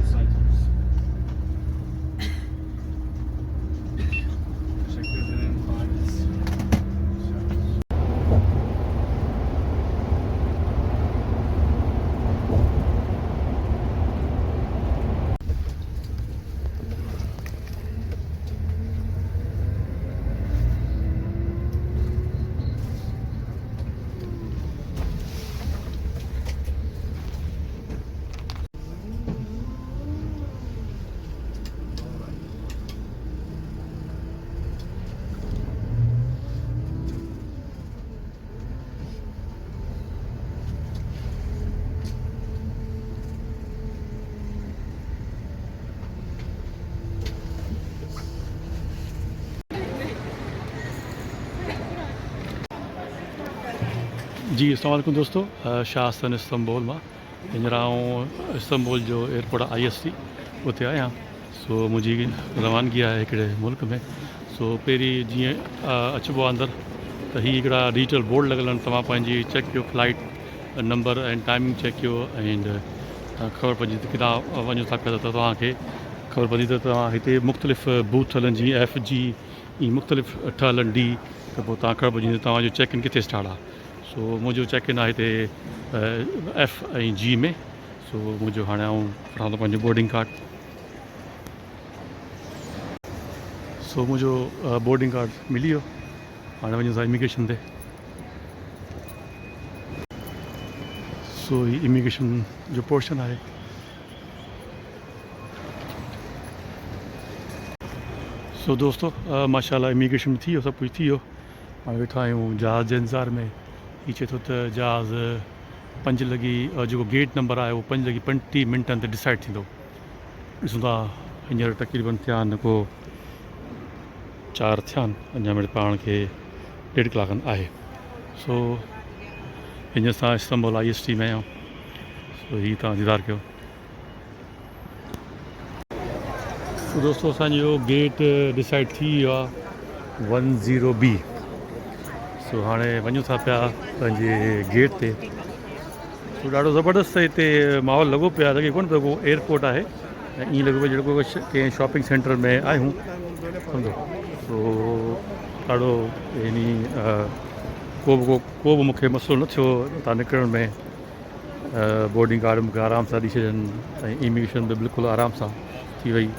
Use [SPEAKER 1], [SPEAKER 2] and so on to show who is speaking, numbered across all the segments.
[SPEAKER 1] these items. Teşekkür ederim. Ailesi. जी अस्सलाम वालेकुम दोस्तों, शासन इस्तंबुल में हींअर आउं इस्तंबुल जो एयरपोर्ट IST उते आहियां। सो मुंहिंजी रवानगी आहे हिकिड़े मुल्क में। सो पहिरीं जीअं अचिबो आहे अंदरि त हीअ हिकिड़ा डिजिटल बोर्ड लॻल आहिनि। तव्हां पंहिंजी चेक कयो flight number and timing check कयो एंड ख़बर पवंदी त किथां वञो था पिया त तव्हांखे ख़बर पवंदी त तव्हां हिते मुख़्तलिफ़ बूथ हलनि जीअं FG ई मुख़्तलिफ़ हलनि D त पोइ तव्हां ख़बर पवंदी तव्हांजो चेक इन किथे स्टार्ट आहे। सो मुंहिंजो चेक इन आहे हिते F ऐं G में। सो मुंहिंजो हाणे आउं खणां थो पंहिंजो बोर्डिंग कार्ड। सो मुंहिंजो बोर्डिंग कार्ड मिली वियो। हाणे वञूं था इमिग्रेशन ते। सो ही इमिग्रेशन जो पोर्शन आहे। सो दोस्तों माशाल्लाह इमिग्रेशन थी वियो, सभु कुझु थी वियो। हाणे वेठा आहियूं जहाज़ जे इंतज़ार में। ही चए थो त जहाज़ 5 लॻी जेको गेट नंबर आहे उहो 5:20 ते डिसाइड थींदो। ॾिसूं था हींअर तक़रीबन थिया आहिनि को 4 थिया आहिनि, अञा मिड़े पाण खे 1.5 कलाकनि आहे। सो हींअर असां इस्तंबुल IST में आहियूं। सो हीअ तव्हां इंतज़ारु कयो। सो दोस्तों असांजो गेट डिसाइड थी वियो आहे 10B। सो हाणे वञूं था पिया पंहिंजे गेट ते। सो ॾाढो ज़बरदस्त हिते माहौल लॻो पियो आहे, लॻे कोन पियो को एयरपोर्ट आहे ऐं ईअं लॻो पियो जहिड़ो कंहिं शॉपिंग सेंटर में आहियूं सम्झो। सो ॾाढो यानी को बि मूंखे मसइलो न थियो हुतां निकिरण में। बोर्डिंग कार्ड मूंखे आराम सां ॾेई छॾनि ऐं इमिग्रेशन बि बिल्कुलु आराम सां थी वई।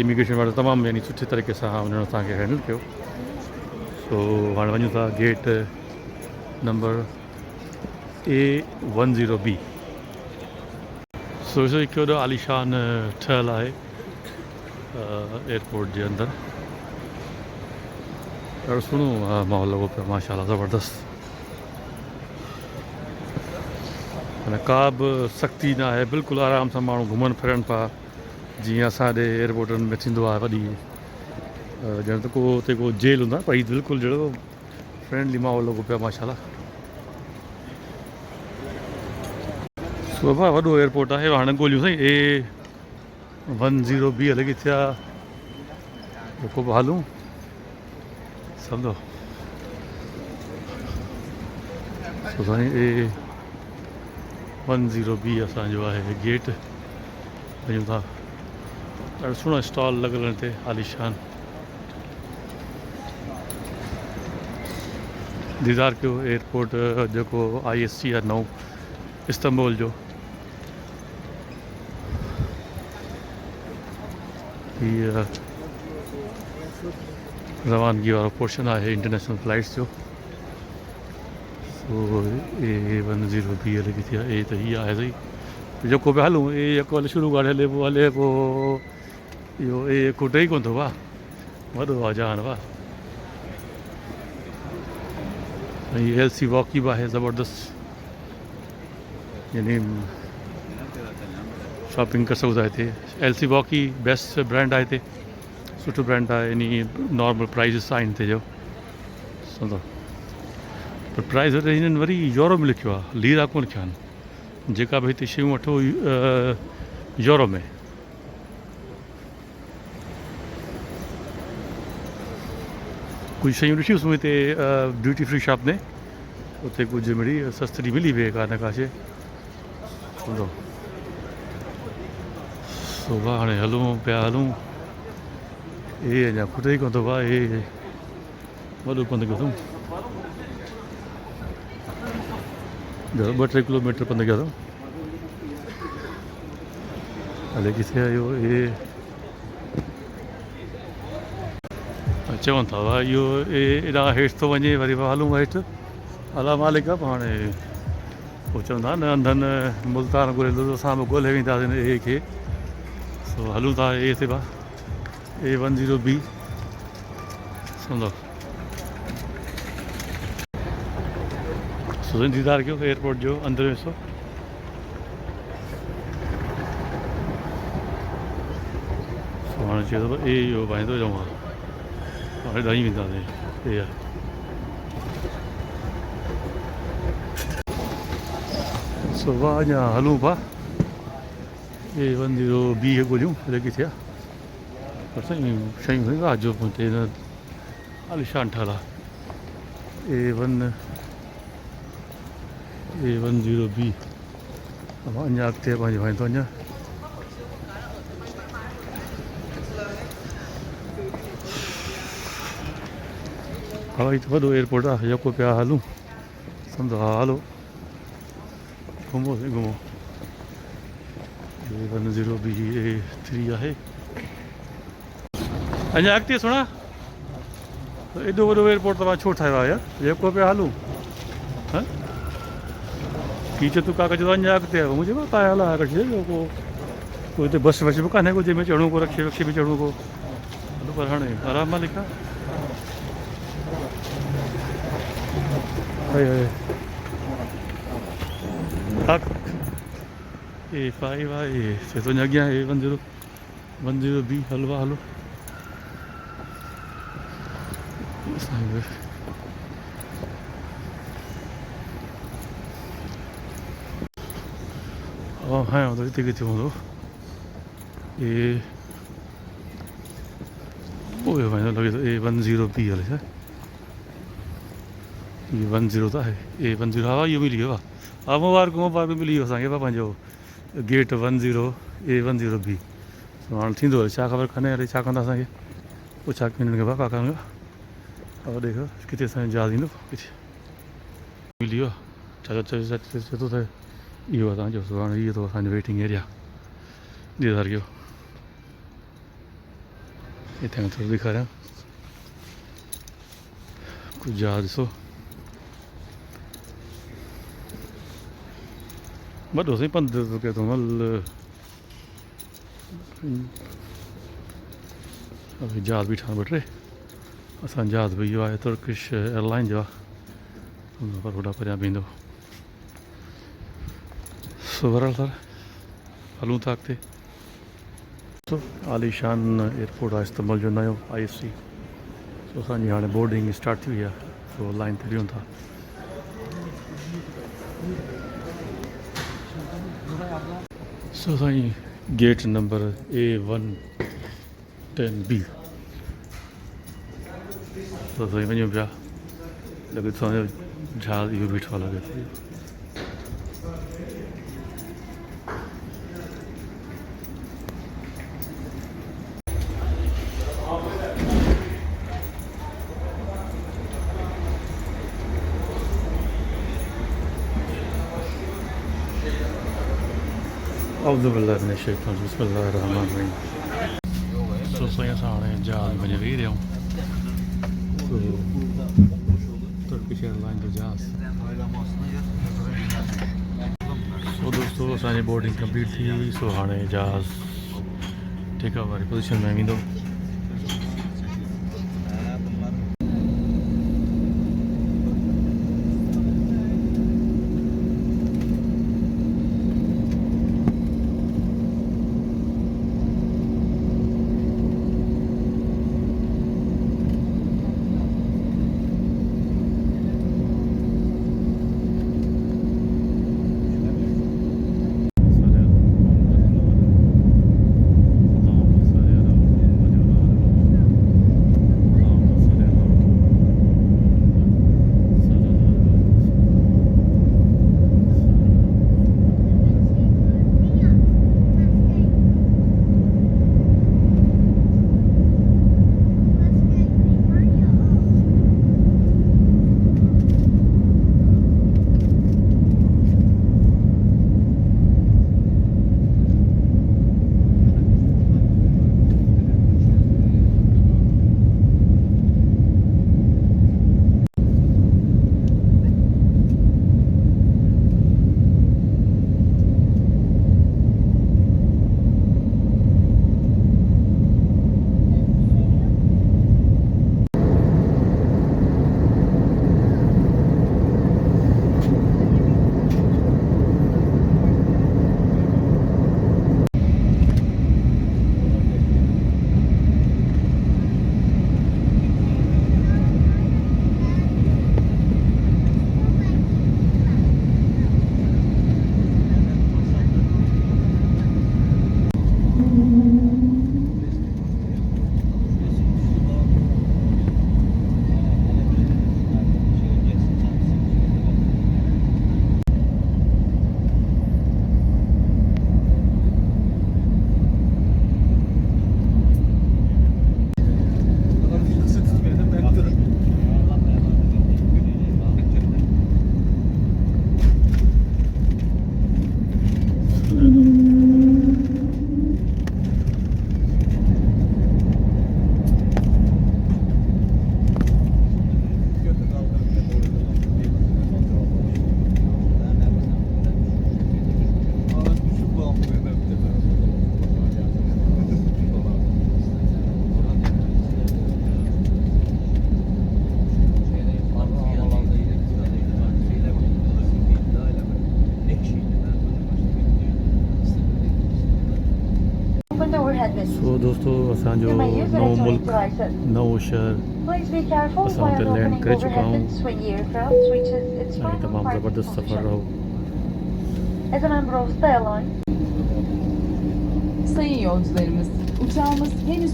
[SPEAKER 1] इमिग्रेशन वारो तमामु यानी सुठे तरीक़े सां उन्हनि असांखे हैंडल कयो। सो हाणे वञूं था गेट नंबर A10B। सो हिकु वॾो आलीशान ठहियलु आहे एयरपोर्ट जे अंदरि। ॾाढो सुहिणो माहौल लॻो पियो माशाल्लाह, ज़बरदस्त। माना का बि सख़्ती न आहे, बिल्कुलु आराम सां माण्हू घुमनि फिरनि पिया जीअं असांजे एयरपोर्टनि में थींदो आहे। वॾी ॼण त को हुते को जेल हूंदो आहे, पर हीउ बिल्कुलु जहिड़ो फ्रेंडली माहौल लॻो पियो माशाल्लाह। सो वॾो एयरपोर्ट आहे। हाणे ॻोल्हियूं साईं A10B हले किथे आहे, जेको बि हलूं सम्झो। सो साईं A10B असांजो आहे गेट। वञूं था। ॾाढो सुहिणो स्टॉल लॻल आहिनि हिते आलीशान। इंतज़ार कयो एयरपोर्ट जेको IST आहे नओं इस्तंबुल जो। हीअ रवानगी वारो पोर्शन आहे इंटरनेशनल फ्लाइट्स जो। सो A10B हले किथे आहे। A त हीअ आहे सही, जेको बि हलूं जेको हले शुरू गाॾी हले पोइ इहो को टई कोन थो। वाह वॾो आहे जहान, वाह। ऐं LC वॉकी बि आहे ज़बरदस्त, यानी शॉपिंग करे सघो था हिते। LC वॉकी बेस्ट ब्रांड आहे हिते, सुठो ब्रांड आहे। यानी नॉर्मल प्राइज़िस आहिनि हिते जो सम्झो। पर प्राइज़ हिननि वरी यूरो में लिखियो आहे, लीरा कोन लिखिया आहिनि। जेका बि हिते शयूं वठो यूरो में। कुछ शयूं ॾिठियूंसीं हिते ड्यूटी फ्री शॉप में, उते कुझु मिड़ी सस्ती मिली वई का न का शइ सम्झो। सुबह हाँ हलूँ पिया हलूँ ये अञा खुटे ही कोन थो भाउ ये वॾो पंधु कयो अथऊं 2-3 किलोमीटर पंधु कयो अथऊं हले किथे आहे इहो ये चवनि था भाउ इहो एॾा हेठि थो वञे वरी हलूं हेठि अला मालिक आहे हाणे पोइ चवंदा न अंधनि मुल्तान ॻोल्हे असां बि ॻोल्हे वेंदासीं ए खे सो हलूं था ए ते भाउ A10B सम्झो सो इंतज़ारु कयो एयरपोर्ट जो अंदरि वेसो सो हाणे चए थो ए इहो भाईंदो चवां हाणे ॾहीं वेंदासीं ए आहे सो वाह अञा हलूं पिया A10B खे ॻोल्हियूं हेॾे किथे आहे पर साईं शयूं रात जो हिते आलिशान ठहियल आहे A10B अञा अॻिते पंहिंजो भाईंदो अञा हवाई त वॾो एयरपोर्ट आहे जेको पिया हलूं सम्झो हा हलो घुमो साईं घुमो A10B A3 आहे अञा अॻिते सुणा एॾो वॾो एयरपोर्ट तव्हां छो ठाहियो आहे यार जेको पिया हलूं हां कीचो तूं काका चयो अञा अॻिते आहे मुंहिंजे मां तव्हां हला रखिजे को हिते बस वस बि कान्हे को जंहिंमें चढ़ूं को रक्षे वक्षे में चढ़ूं को हलो पर हाणे आराम मां लिखा A5 आहे चए थो अञा अॻियां A10B हलवा हलो हाँ तो हिते किथे हूंदो लॻे थो A10B हले छा A10 त आहे A10 हा इहो मिली वियो हा मुबारक मिली वियो असांखे पंहिंजो गेट 10 A10B हाणे थींदो हले छा ख़बर कान्हे हले छा कंदा असांखे पुछा हिननि खे भाउ काका और देखो किथे असांजो जहाज़ ईंदो किथे मिली वियो छा चए थो त इहो आहे तव्हांजो हाणे इहो अथव असांजो वेटिंग एरिया इंतज़ारु कयो हिते खां थोरो ॾेखारियां कुझु जहाज़ ॾिसो वॾो साईं पंधु कयो अथऊं मल जहाज़ बीठा ॿ टे असां जहाज़ बि इहो आहे तुर्किश एयरलाइन जो आहे पर होॾा परियां बीहंदो सो बहरहाल सर हलूं था अॻिते आलीशान एयरपोर्ट आहे इस्तांबुल जो नयो IFC सो असांजी हाणे बोर्डिंग स्टार्ट थी वई आहे सो लाइन ते बीहूं था सो साईं गेट नंबर A110B तो साईं वञूं पिया लॻे थो असांजो जहाज़ इहो बीठो आहे लॻे थो बिस्मिल्लाहिर्रहमानिर्रहीम सो साईं असां हाणे जहाज़ में वञी वेही रहिया आहियूं तुर्किश एयरलाइन जो जहाज़ सो दोस्तों असांजी बोर्डिंग कंप्लीट थी सो हाणे जहाज़ टेक ऑफ वारी पोजीशन में वेंदो सो दोस्तों असांजो नओं मुल्क नओं शहर असां हुते लैंड करे चुका आहियूं ऐं तमामु ज़बरदस्त सफ़र रहो.
[SPEAKER 2] Sayın yolcularımız, uçağımız henüz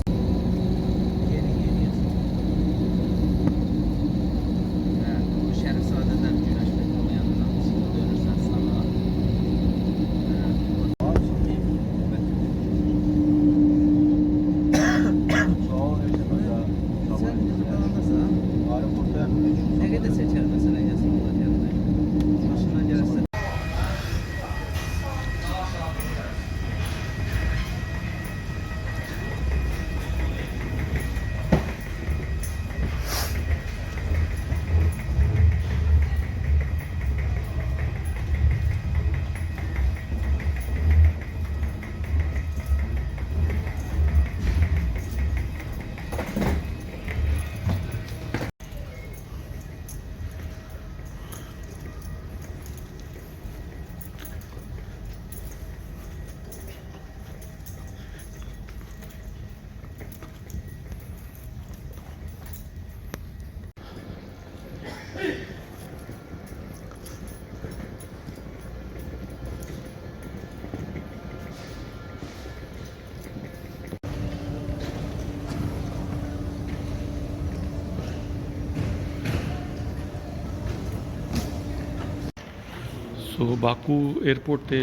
[SPEAKER 1] सो बाकू एयरपोर्ट ते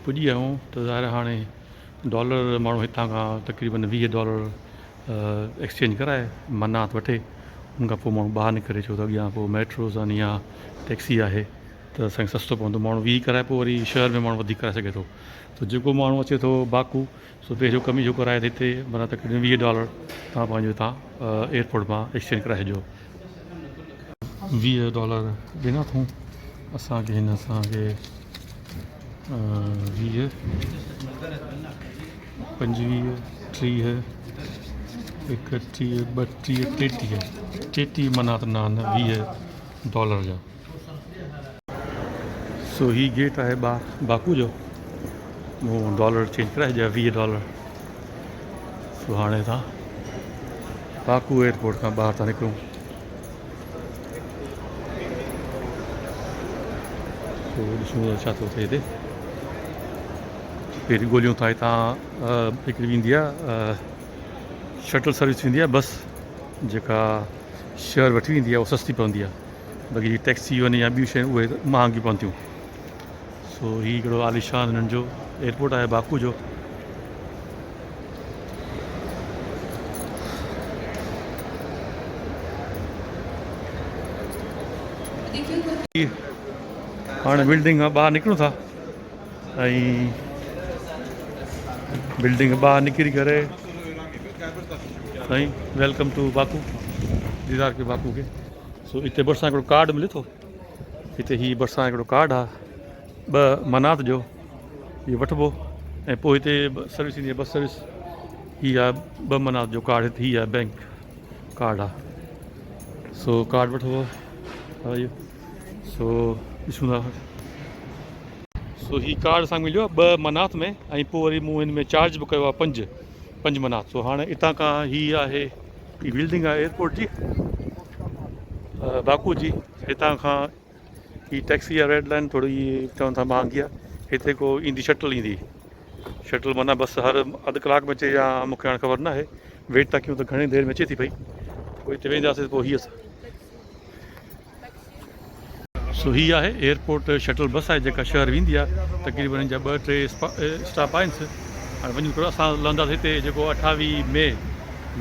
[SPEAKER 1] पुॼी विया आहियूं त ज़ाहिर हाणे डॉलर माण्हू हितां खां तक़रीबन $20 एक्सचेंज कराए मनात वठे. उन खां पोइ माण्हू ॿाहिरि निकिरे छो त अॻियां पोइ मेट्रोज़ आहिनि या टैक्सी आहे त असांखे सस्तो पवंदो. माण्हू वीह कराए पोइ वरी शहर में माण्हू वधीक कराए सघे थो. त जेको माण्हू अचे थो बाकू सो पंहिंजो कमी जो कराए त हिते माना तक़रीबन $20 तव्हां पंहिंजो हितां एयरपोर्ट मां एक्सचेंज कराए छॾियो. $20 ॾिना अथऊं असांखे हिन असांखे 20 25 30 31 32 33 मनात नान $20 जा. सो ही गेट आहे बाकू जो. मूं डॉलर चेंज कराए छॾिया $20. सो हाणे असां बाकू एयरपोर्ट खां ॿाहिरि था निकिरूं. ॾिसूं छा थो थिए हिते. पहिरीं ॻोल्हियूं था हितां हिकिड़ी ईंदी आहे शटल सर्विस ईंदी आहे बस जेका शहर वठी वेंदी आहे उहा सस्ती पवंदी आहे. बाक़ी टैक्सी वञे या ॿियूं शयूं उहे महांगियूं पवंदियूं. सो हीउ हिकिड़ो आलिशान हिननि जो एयरपोर्ट आहे बाकू जो. हाणे बिल्डिंग खां ॿाहिरि निकिरूं था ऐं बिल्डिंग खां ॿाहिरि निकिरी करे साईं वेलकम टू बाकू दीदार के बाकू खे. सो हिते भरिसां हिकिड़ो कार्ड मिले थो. हिते हीउ भरिसां हिकिड़ो कार्ड आहे 2 मनात जो. इहो वठिबो ऐं पोइ हिते सर्विस ईंदी आहे बस सर्विस. हीअ आहे 2 मनात जो कार्ड. हिते हीअ आहे बैंक कार्ड आहे. सो कार्ड वठिबो आहे. सो ॾिसूं था. सो हीउ कार्ड असांखे मिलियो आहे 2 मनात में ऐं पोइ वरी मूं हिन में चार्ज बि कयो आहे 5 मनात. सो हाणे हितां खां हीअ आहे हीअ बिल्डिंग आहे एयरपोर्ट जी बाकू जी. हितां खां हीअ टैक्सी आहे रेड लाइन थोरी चवनि था महांगी आहे. हिते को ईंदी शटल ईंदी. शटल माना बस हर अधु कलाक में अचे या मूंखे हाणे ख़बर न आहे. वेट था कयूं त घणी देरि में अचे थी पई. पोइ हिते वेंदासीं पोइ हीअ. सो हीअ आहे एयरपोर्ट शटल बस आहे जेका शहर वेंदी आहे. तक़रीबन हिन जा 2-3 स्टॉप आहिनि. हाणे वञूं था असां लहंदासीं हिते जेको 28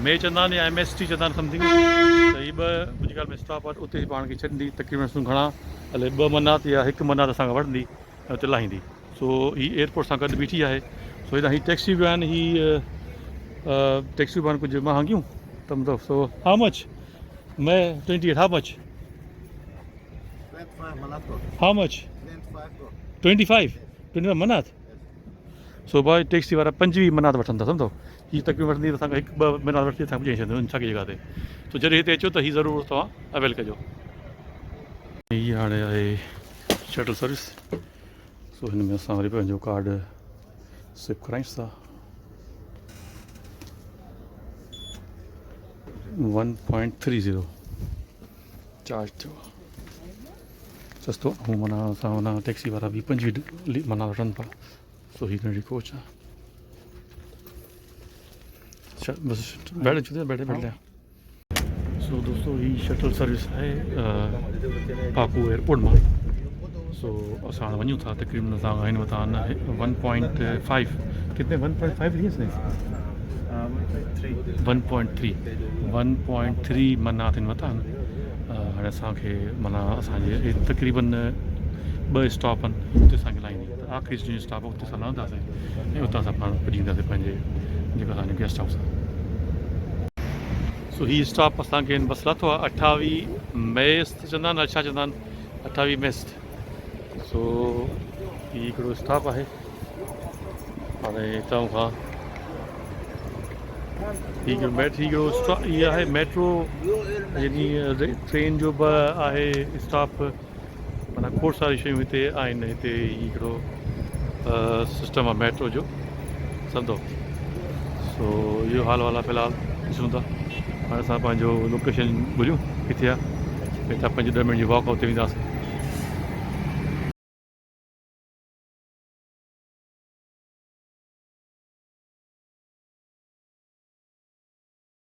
[SPEAKER 1] मई चवंदा आहिनि या MST चवंदा आहिनि समथिंग. त हीअ 2 मुंहिंजी ॻाल्हि में स्टॉप आहे. उते पाण खे छॾींदी तक़रीबन घणा हले 2 मनात या 1 मनात असांखे वठंदी ऐं उते लाहींदी. सो हीअ एयरपोर्ट सां गॾु बीठी आहे. सो हितां हीअ टैक्सियूं बि आहिनि. हीअ टैक्सियूं बि आहिनि कुझु महांगियूं त मतिलबु. सो हाउ मच मै 28 हाउ मच How much? 25 मनात. सो भाई टैक्सी वारा 25 मनात वठंदा सम्झो. हीअ तकरीबन वठंदी त असांखे 1-2 मनात वठी असांखे पुॼाए छॾींदो छा की जॻह ते. सो जॾहिं हिते अचो त हीअ ज़रूरु तव्हां अवेल कजो. हीअ हाणे आहे शटल सर्विस. सो हिन में असां वरी पंहिंजो कार्ड स्विप करायूंसि था. 1.30 चार्ज थियो सस्तो ऐं माना असां माना टैक्सी वारा बि 25 माना वठनि पिया सो हीअ नंढी कोच आहे बसि बैठे छो बैठे बैठे सो दोस्तों ही शटल सर्विस है बाकू एयरपोर्ट में सो असां वञूं था तकरीबन असां आहिनि वतां 1.5 कितने 1.5 लिए 1.3 मना थियनि वतां हाणे असांखे माना असांजे तकरीबन 2 स्टॉप आहिनि हुते असांखे लाहींदी आख़िरी जो स्टॉप आहे हुते असां लहंदासीं ऐं हुतां असां पाण पुॼी वेंदासीं पंहिंजे जेको असांजो गेस्ट हाउस आहे सो ही स्टॉप असांखे बस लाथो आहे 28 मेस्त चवंदा आहिनि छा चवंदा आहिनि 28 मेस्त सो ही हिकिड़ो स्टॉप आहे हाणे हितां खां इहा आहे मेट्रो यानी ट्रेन जो बि आहे स्टॉप माना खोड़ सारी शयूं हिते आहिनि हिते हिकिड़ो सिस्टम आहे मेट्रो जो सम्झो सो इहो हाल वाल आहे फ़िलहालु ॾिसूं था हाणे असां पंहिंजो लोकेशन ॻोल्हियूं किथे आहे हितां 5-10 मिनट जी वॉक उते वेंदासीं